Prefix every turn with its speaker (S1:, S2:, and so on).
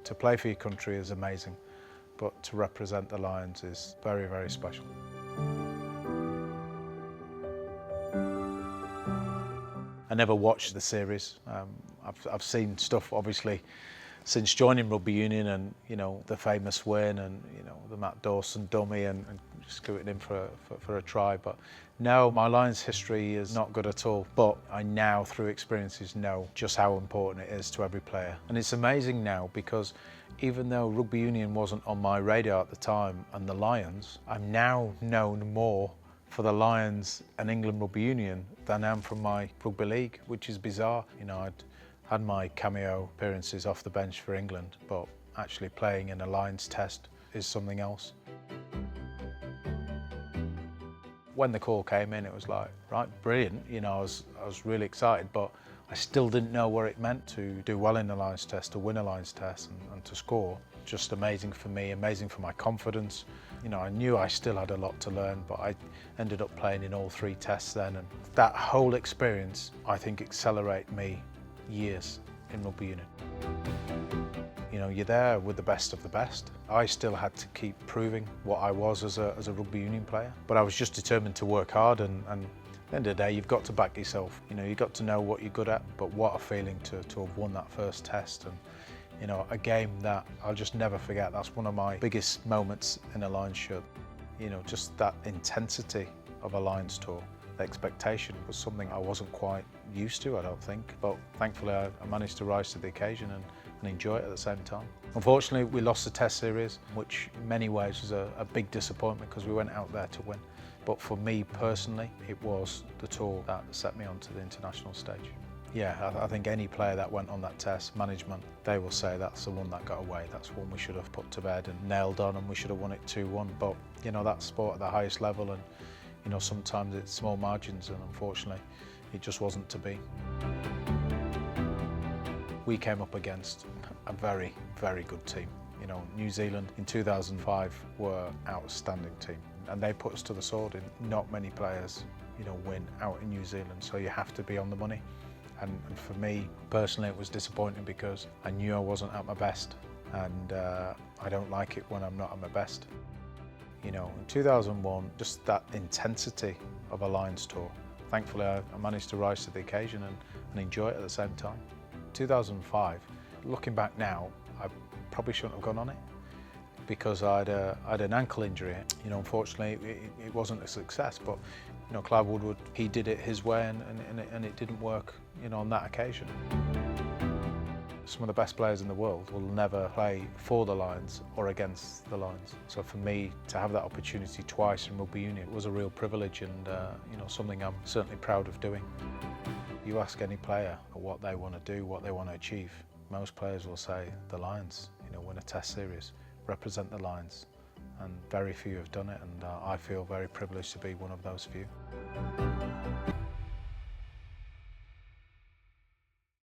S1: To play for your country is amazing, but to represent the Lions is very, very special. I never watched the series. I've seen stuff, obviously, since joining rugby union, and the famous win, and the Matt Dawson dummy, and just scooting in for a try. But no, my Lions history is not good at all. But I now, through experiences, know just how important it is to every player. And it's amazing now, because even though rugby union wasn't on my radar at the time, and the Lions, I'm now known more for the Lions and England Rugby Union than I am from my rugby league, which is bizarre. I'd had my cameo appearances off the bench for England, but actually playing in a Lions test is something else. When the call came in, it was like, right, brilliant. I was really excited, but I still didn't know what it meant to do well in the Lions test, to win a Lions test, and to score. Just amazing for me, amazing for my confidence. I knew I still had a lot to learn, but I ended up playing in all 3 tests then, and that whole experience, I think, accelerated me years in rugby union. You're there with the best of the best. I still had to keep proving what I was as a rugby union player, but I was just determined to work hard, and at the end of the day, you've got to back yourself. You've got to know what you're good at, but what a feeling to have won that first test, and a game that I'll just never forget. That's one of my biggest moments in a Lions shirt. Just that intensity of a Lions tour. The expectation was something I wasn't quite used to, I don't think, but thankfully I managed to rise to the occasion and enjoy it at the same time. Unfortunately, we lost the test series, which in many ways was a big disappointment, because we went out there to win. But for me personally, it was the tour that set me onto the international stage. Yeah, I think any player that went on that test, management, they will say that's the one that got away. That's one we should have put to bed and nailed on, and we should have won it 2-1. But that's sport at the highest level, and sometimes it's small margins, and unfortunately it just wasn't to be. We came up against a very, very good team. New Zealand in 2005 were an outstanding team, and they put us to the sword. And not many players win out in New Zealand, so you have to be on the money. And for me personally, it was disappointing, because I knew I wasn't at my best, and I don't like it when I'm not at my best. In 2001, just that intensity of a Lions tour. Thankfully, I managed to rise to the occasion and enjoy it at the same time. 2005, looking back now, I probably shouldn't have gone on it, because I had an ankle injury. Unfortunately, it wasn't a success, but Clive Woodward, he did it his way, and it didn't work, on that occasion. Some of the best players in the world will never play for the Lions or against the Lions. So for me to have that opportunity twice in rugby union was a real privilege, and something I'm certainly proud of doing. You ask any player what they want to do, what they want to achieve, most players will say the Lions, win a test series, represent the Lions, and very few have done it, and I feel very privileged to be one of those few.